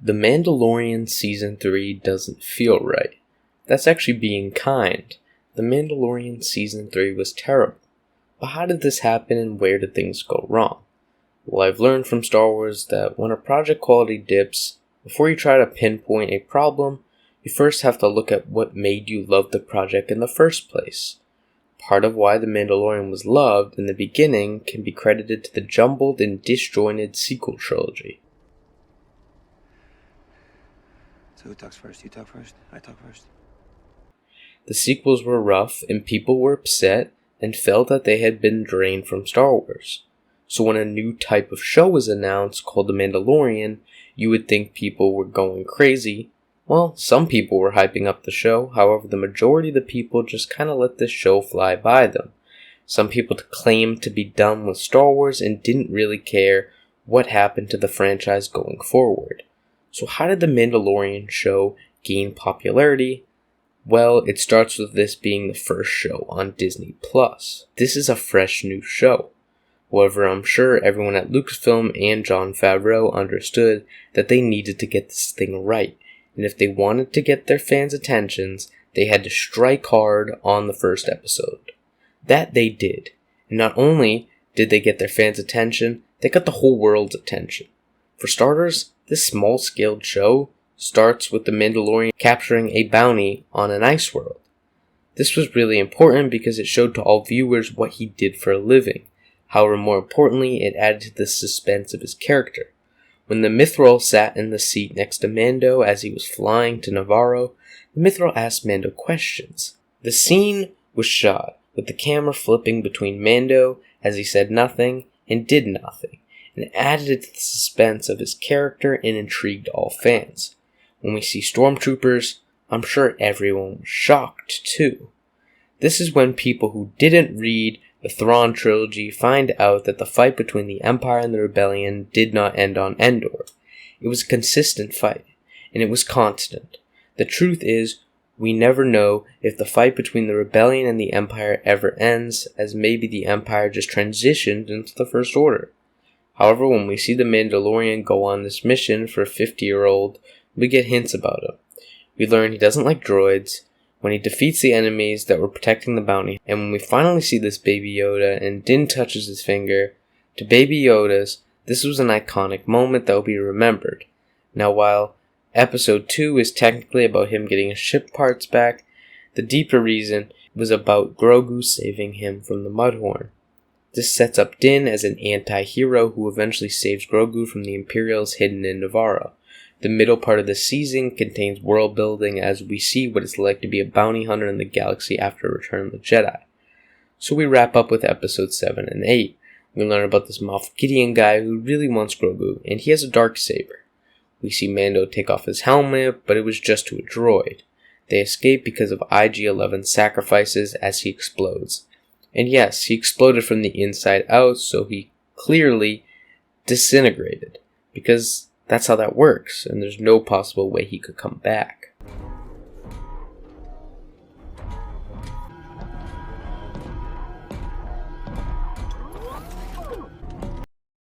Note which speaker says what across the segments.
Speaker 1: The Mandalorian Season 3 doesn't feel right. That's actually being kind. The Mandalorian Season 3 was terrible. But how did this happen and where did things go wrong? Well, I've learned from Star Wars that when a project quality dips, before you try to pinpoint a problem, you first have to look at what made you love the project in the first place. Part of why The Mandalorian was loved in the beginning can be credited to the jumbled and disjointed sequel trilogy.
Speaker 2: So who talks first? You talk first? I talk first?
Speaker 1: The sequels were rough and people were upset and felt that they had been drained from Star Wars. So when a new type of show was announced called The Mandalorian, you would think people were going crazy. Well, some people were hyping up the show, however the majority of the people just kind of let this show fly by them. Some people claimed to be done with Star Wars and didn't really care what happened to the franchise going forward. So how did The Mandalorian show gain popularity? Well, it starts with this being the first show on Disney+. This is a fresh new show. However, I'm sure everyone at Lucasfilm and Jon Favreau understood that they needed to get this thing right. And if they wanted to get their fans' attentions, they had to strike hard on the first episode. That they did. And not only did they get their fans' attention, they got the whole world's attention. For starters, this small-scaled show starts with the Mandalorian capturing a bounty on an ice world. This was really important because it showed to all viewers what he did for a living. However, more importantly, it added to the suspense of his character. When the Mithril sat in the seat next to Mando as he was flying to Navarro, the Mithril asked Mando questions. The scene was shot with the camera flipping between Mando as he said nothing and did nothing, and added to the suspense of his character and intrigued all fans. When we see stormtroopers, I'm sure everyone was shocked too. This is when people who didn't read the Thrawn trilogy find out that the fight between the Empire and the Rebellion did not end on Endor. It was a consistent fight, and it was constant. The truth is, we never know if the fight between the Rebellion and the Empire ever ends, as maybe the Empire just transitioned into the First Order. However, when we see the Mandalorian go on this mission for a 50-year-old, we get hints about him. We learn he doesn't like droids, when he defeats the enemies that were protecting the bounty, and when we finally see this Baby Yoda and Din touches his finger to Baby Yoda's, this was an iconic moment that will be remembered. Now while Episode 2 is technically about him getting his ship parts back, the deeper reason was about Grogu saving him from the Mudhorn. This sets up Din as an anti-hero who eventually saves Grogu from the Imperials hidden in Navarro. The middle part of the season contains world building as we see what it's like to be a bounty hunter in the galaxy after Return of the Jedi. So we wrap up with episodes 7 and 8. We learn about this Moff Gideon guy who really wants Grogu, and he has a darksaber. We see Mando take off his helmet, but it was just to a droid. They escape because of IG-11's sacrifices as he explodes. And yes, he exploded from the inside out, so he clearly disintegrated. Because that's how that works, and there's no possible way he could come back.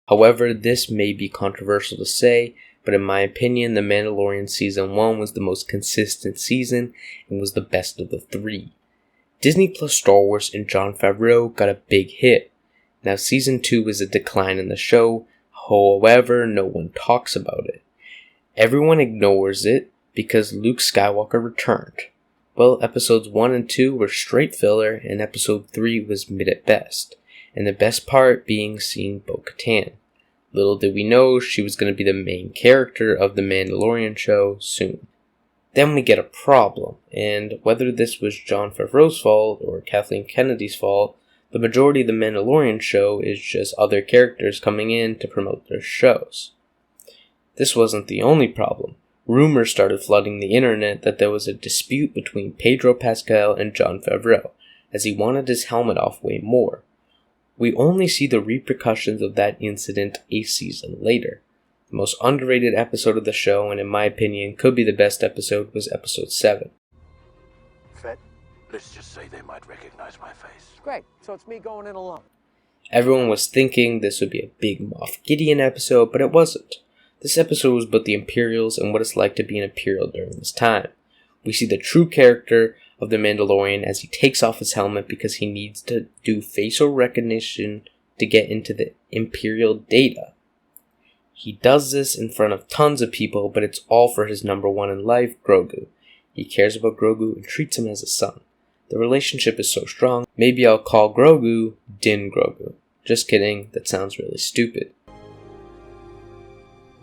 Speaker 1: However, this may be controversial to say, but in my opinion, The Mandalorian Season 1 was the most consistent season and was the best of the three. Disney plus Star Wars and Jon Favreau got a big hit. Now Season 2 is a decline in the show, however, no one talks about it. Everyone ignores it because Luke Skywalker returned. Well, episodes 1 and 2 were straight filler, and episode 3 was mid at best, and the best part being seeing Bo-Katan. Little did we know she was going to be the main character of the Mandalorian show soon. Then we get a problem, and whether this was Jon Favreau's fault or Kathleen Kennedy's fault, the majority of the Mandalorian show is just other characters coming in to promote their shows. This wasn't the only problem. Rumors started flooding the internet that there was a dispute between Pedro Pascal and Jon Favreau, as he wanted his helmet off way more. We only see the repercussions of that incident a season later. The most underrated episode of the show, and in my opinion could be the best episode, was episode 7.
Speaker 3: Fett, let's just say they might recognize my face.
Speaker 4: Great, so it's me going in alone.
Speaker 1: Everyone was thinking this would be a big Moff Gideon episode, but it wasn't. This episode was about the Imperials and what it's like to be an Imperial during this time. We see the true character of the Mandalorian as he takes off his helmet because he needs to do facial recognition to get into the Imperial data. He does this in front of tons of people, but it's all for his number one in life, Grogu. He cares about Grogu and treats him as a son. The relationship is so strong, maybe I'll call Grogu Din Grogu. Just kidding, that sounds really stupid.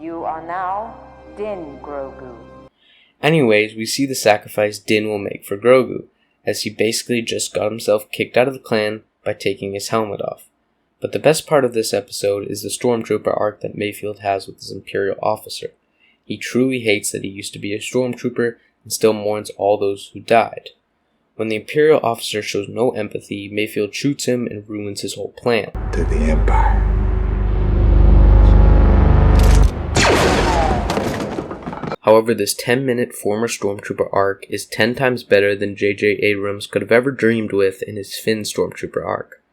Speaker 4: You are now Din Grogu.
Speaker 1: Anyways, we see the sacrifice Din will make for Grogu, as he basically just got himself kicked out of the clan by taking his helmet off. But the best part of this episode is the Stormtrooper arc that Mayfield has with his Imperial officer. He truly hates that he used to be a Stormtrooper and still mourns all those who died. When the Imperial officer shows no empathy, Mayfield shoots him and ruins his whole plan.
Speaker 3: To the Empire.
Speaker 1: However, this 10-minute former Stormtrooper arc is 10 times better than J.J. Abrams could have ever dreamed with in his Finn Stormtrooper arc.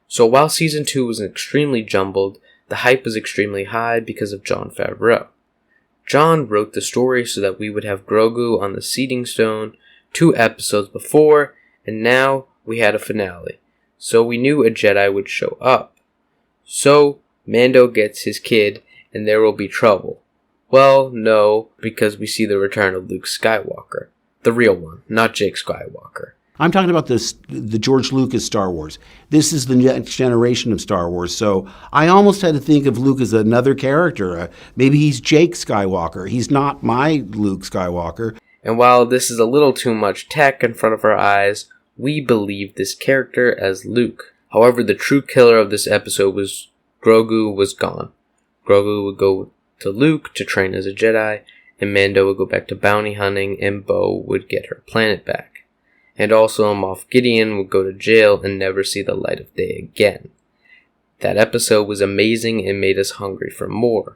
Speaker 1: So while Season 2 was extremely jumbled, the hype was extremely high because of Jon Favreau. Jon wrote the story so that we would have Grogu on the Seeding Stone 2 episodes before, and now we had a finale. So we knew a Jedi would show up. So Mando gets his kid, and there will be trouble. Well, no, because we see the return of Luke Skywalker. The real one, not Jake Skywalker.
Speaker 5: I'm talking about the George Lucas Star Wars. This is the next generation of Star Wars, so I almost had to think of Luke as another character. Maybe he's Jake Skywalker. He's not my Luke Skywalker.
Speaker 1: And while this is a little too much tech in front of our eyes, we believe this character as Luke. However, the true killer of this episode was Grogu was gone. Grogu would go to Luke to train as a Jedi, and Mando would go back to bounty hunting, and Bo would get her planet back. And also Moff Gideon would go to jail and never see the light of day again. That episode was amazing and made us hungry for more.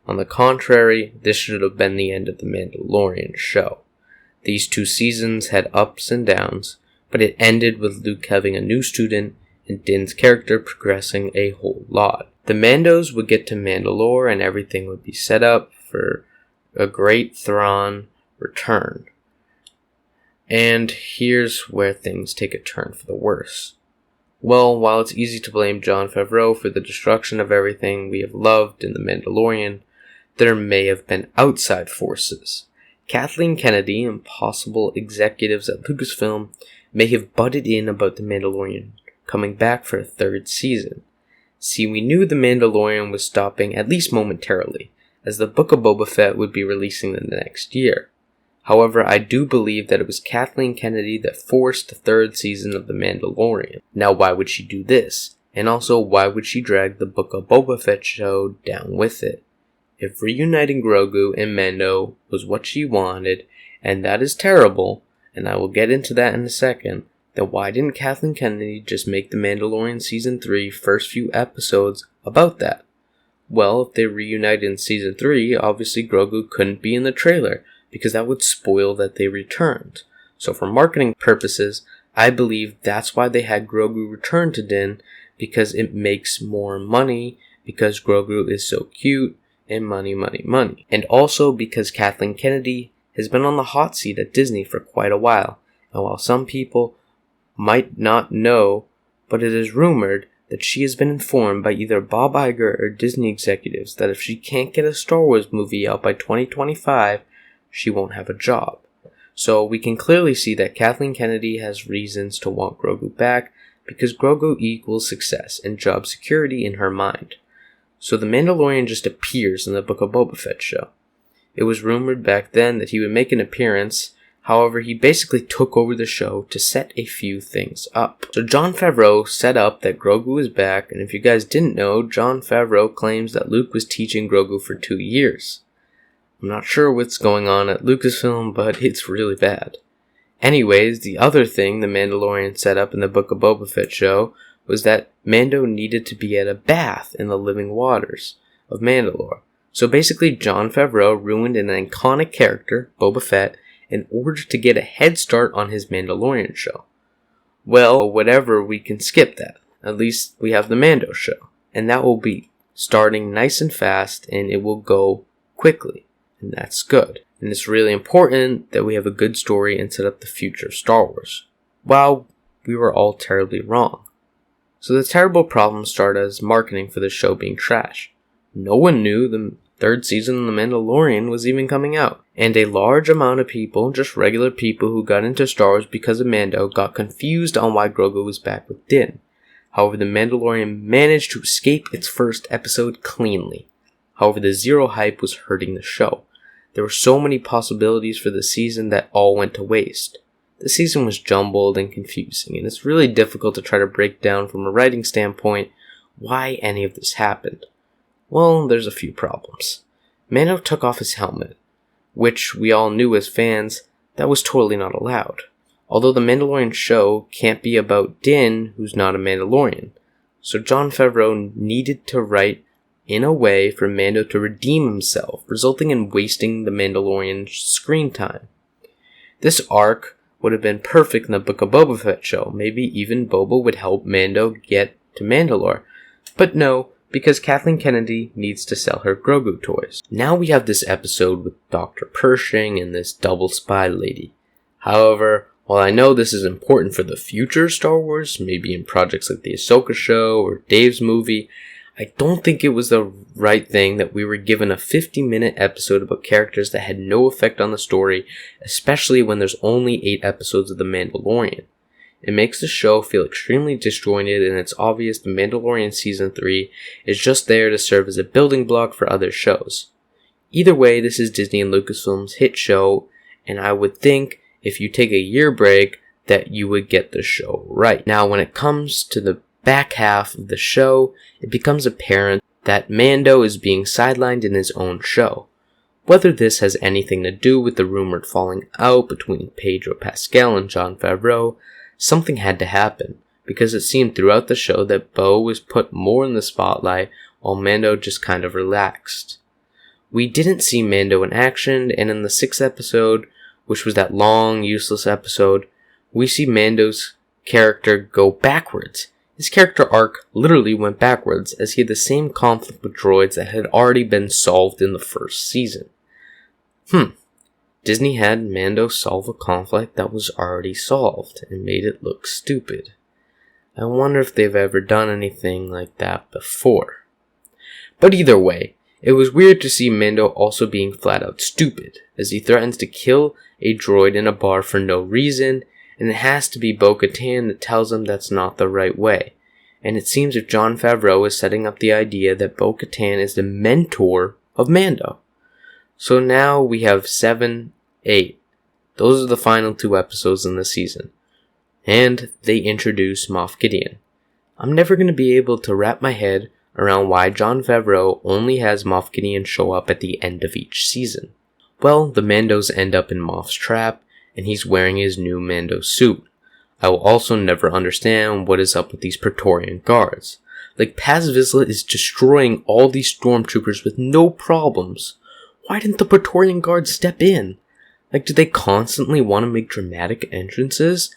Speaker 1: On the contrary, this should have been the end of the Mandalorian show. These 2 seasons had ups and downs, but it ended with Luke having a new student and Din's character progressing a whole lot. The Mandos would get to Mandalore and everything would be set up for a great Thrawn return. And here's where things take a turn for the worse. Well, while it's easy to blame Jon Favreau for the destruction of everything we have loved in The Mandalorian, there may have been outside forces. Kathleen Kennedy and possible executives at Lucasfilm may have butted in about The Mandalorian coming back for a 3rd season. See, we knew The Mandalorian was stopping at least momentarily, as the Book of Boba Fett would be releasing the next year. However, I do believe that it was Kathleen Kennedy that forced the 3rd season of The Mandalorian. Now, why would she do this? And also, why would she drag the Book of Boba Fett show down with it? If reuniting Grogu and Mando was what she wanted, and that is terrible, and I will get into that in a second, then why didn't Kathleen Kennedy just make The Mandalorian Season 3 first few episodes about that? Well, if they reunited in Season 3, obviously Grogu couldn't be in the trailer, because that would spoil that they returned. So for marketing purposes, I believe that's why they had Grogu return to Din, because it makes more money, because Grogu is so cute, and money, money, money. And also because Kathleen Kennedy has been on the hot seat at Disney for quite a while, and while some people might not know, but it is rumored that she has been informed by either Bob Iger or Disney executives that if she can't get a Star Wars movie out by 2025, she won't have a job. So we can clearly see that Kathleen Kennedy has reasons to want Grogu back because Grogu equals success and job security in her mind. So the Mandalorian just appears in the Book of Boba Fett show. It was rumored back then that he would make an appearance, however he basically took over the show to set a few things up. So Jon Favreau set up that Grogu is back, and if you guys didn't know, Jon Favreau claims that Luke was teaching Grogu for 2 years. I'm not sure what's going on at Lucasfilm, but it's really bad. Anyways, the other thing the Mandalorian set up in the Book of Boba Fett show was that Mando needed to be at a bath in the living waters of Mandalore. So basically, Jon Favreau ruined an iconic character, Boba Fett, in order to get a head start on his Mandalorian show. Well, whatever, we can skip that. At least we have the Mando show. And that will be starting nice and fast, and it will go quickly, and that's good. And it's really important that we have a good story and set up the future of Star Wars. Well, we were all terribly wrong. So the terrible problem started as marketing for the show being trash. No one knew the third season of The Mandalorian was even coming out. And a large amount of people, just regular people who got into Star Wars because of Mando, got confused on why Grogu was back with Din. However, The Mandalorian managed to escape its first episode cleanly. However, the zero hype was hurting the show. There were so many possibilities for the season that all went to waste. The season was jumbled and confusing, and it's really difficult to try to break down from a writing standpoint why any of this happened. Well, there's a few problems. Mando took off his helmet, which we all knew as fans that was totally not allowed. Although the Mandalorian show can't be about Din, who's not a Mandalorian. So Jon Favreau needed to write in a way for Mando to redeem himself, resulting in wasting the Mandalorian screen time. This arc would have been perfect in the Book of Boba Fett show. Maybe even Boba would help Mando get to Mandalore. But no, because Kathleen Kennedy needs to sell her Grogu toys. Now we have this episode with Dr. Pershing and this double spy lady. However, while I know this is important for the future of Star Wars, maybe in projects like the Ahsoka show or Dave's movie, I don't think it was the right thing that we were given a 50-minute episode about characters that had no effect on the story, especially when there's only 8 episodes of The Mandalorian. It makes the show feel extremely disjointed, and it's obvious The Mandalorian Season 3 is just there to serve as a building block for other shows. Either way, this is Disney and Lucasfilm's hit show, and I would think if you take a year break that you would get the show right. Now, when it comes to the back half of the show, it becomes apparent that Mando is being sidelined in his own show. Whether this has anything to do with the rumored falling out between Pedro Pascal and Jon Favreau, something had to happen, because it seemed throughout the show that Bo was put more in the spotlight while Mando just kind of relaxed. We didn't see Mando in action, and in the 6th episode, which was that long, useless episode, we see Mando's character go backwards. His character arc literally went backwards, as he had the same conflict with droids that had already been solved in the first season. Disney had Mando solve a conflict that was already solved, and made it look stupid. I wonder if they've ever done anything like that before. But either way, it was weird to see Mando also being flat out stupid, as he threatens to kill a droid in a bar for no reason, and it has to be Bo-Katan that tells him that's not the right way. And it seems if Jon Favreau is setting up the idea that Bo-Katan is the mentor of Mando. So now we have 7, 8. Those are the final 2 episodes in the season. And they introduce Moff Gideon. I'm never going to be able to wrap my head around why Jon Favreau only has Moff Gideon show up at the end of each season. Well, the Mandos end up in Moff's trap, and he's wearing his new Mando suit. I will also never understand what is up with these Praetorian guards. Like, Paz Vizsla is destroying all these stormtroopers with no problems. Why didn't the Praetorian guards step in? Like, do they constantly want to make dramatic entrances?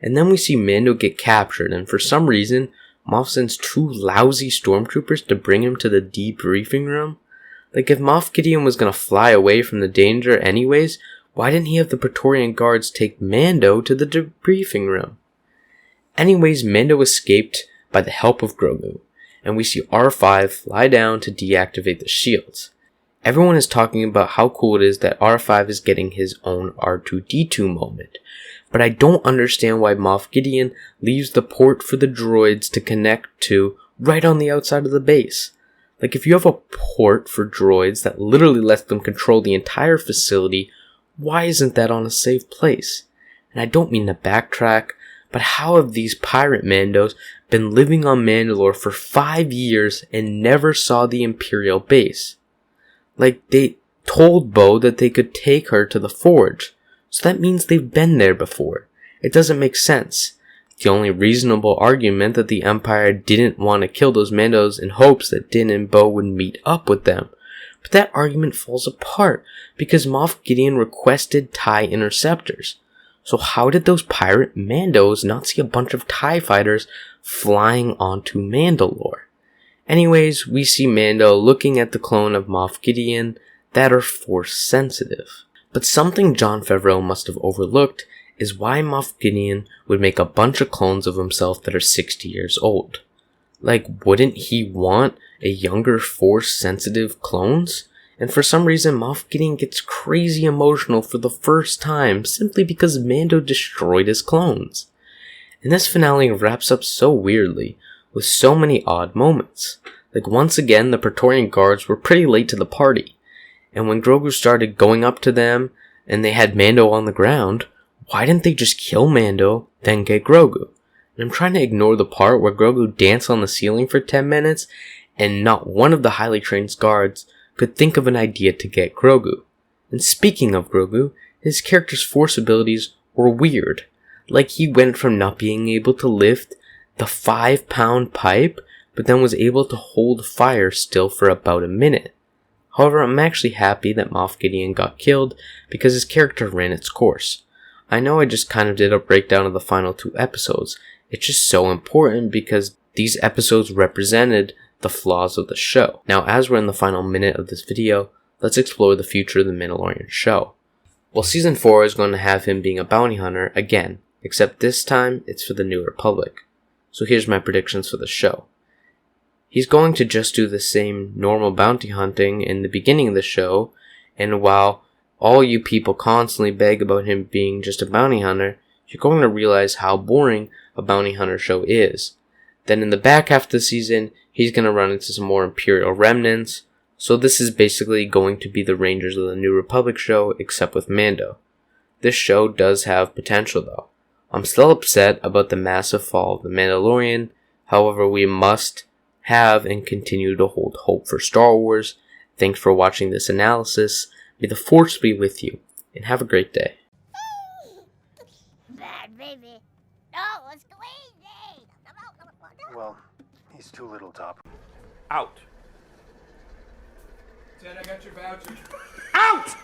Speaker 1: And then we see Mando get captured, and for some reason, Moff sends 2 lousy stormtroopers to bring him to the debriefing room. Like, if Moff Gideon was gonna fly away from the danger anyways, why didn't he have the Praetorian guards take Mando to the debriefing room? Anyways, Mando escaped by the help of Grogu, and we see R5 fly down to deactivate the shields. Everyone is talking about how cool it is that R5 is getting his own R2-D2 moment. But I don't understand why Moff Gideon leaves the port for the droids to connect to right on the outside of the base. Like, if you have a port for droids that literally lets them control the entire facility, why isn't that on a safe place? And I don't mean to backtrack, but how have these pirate Mandos been living on Mandalore for 5 years and never saw the Imperial base? Like, they told Bo that they could take her to the Forge. So that means they've been there before. It doesn't make sense. The only reasonable argument that the Empire didn't want to kill those Mandos in hopes that Din and Bo would meet up with them. But that argument falls apart because Moff Gideon requested TIE interceptors. So how did those pirate Mandos not see a bunch of TIE fighters flying onto Mandalore? Anyways, we see Mando looking at the clone of Moff Gideon that are Force sensitive. But something Jon Favreau must have overlooked is why Moff Gideon would make a bunch of clones of himself that are 60 years old. Like, wouldn't he want a younger Force sensitive clones? And for some reason, Moff Gideon gets crazy emotional for the first time simply because Mando destroyed his clones. And this finale wraps up so weirdly, with so many odd moments. Like, once again, the Praetorian Guards were pretty late to the party. And when Grogu started going up to them, and they had Mando on the ground, why didn't they just kill Mando, then get Grogu? And I'm trying to ignore the part where Grogu danced on the ceiling for 10 minutes, and not one of the highly trained guards could think of an idea to get Grogu. And speaking of Grogu, his character's Force abilities were weird. Like, he went from not being able to lift the 5-pound pipe, but then was able to hold fire still for about a minute. However, I'm actually happy that Moff Gideon got killed because his character ran its course. I know I just kind of did a breakdown of the final 2 episodes. It's just so important because these episodes represented the flaws of the show. Now, as we're in the final minute of this video, let's explore the future of the Mandalorian show. Well, Season 4 is going to have him being a bounty hunter again, except this time it's for the New Republic. So here's my predictions for the show. He's going to just do the same normal bounty hunting in the beginning of the show, and while all you people constantly beg about him being just a bounty hunter, you're going to realize how boring a bounty hunter show is. Then in the back half of the season, he's going to run into some more Imperial remnants, so this is basically going to be the Rangers of the New Republic show, except with Mando. This show does have potential though. I'm still upset about the massive fall of the Mandalorian, however we must have and continue to hold hope for Star Wars. Thanks for watching this analysis. May the Force be with you, and have a great day.
Speaker 6: Bad baby. No, it's crazy.
Speaker 3: Well, he's too little, Top.
Speaker 7: Out.
Speaker 8: Ted, I got your voucher.
Speaker 7: Out!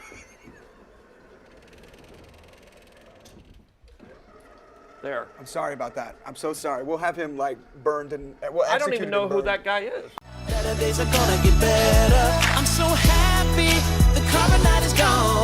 Speaker 7: There.
Speaker 8: I'm sorry about that. I'm so sorry. We'll have him like burned and we'll
Speaker 7: I don't
Speaker 8: execute
Speaker 7: even
Speaker 8: him
Speaker 7: know
Speaker 8: and
Speaker 7: who
Speaker 8: burned.
Speaker 7: that guy is.
Speaker 9: Better days are gonna get better. I'm so happy the carbonite is gone.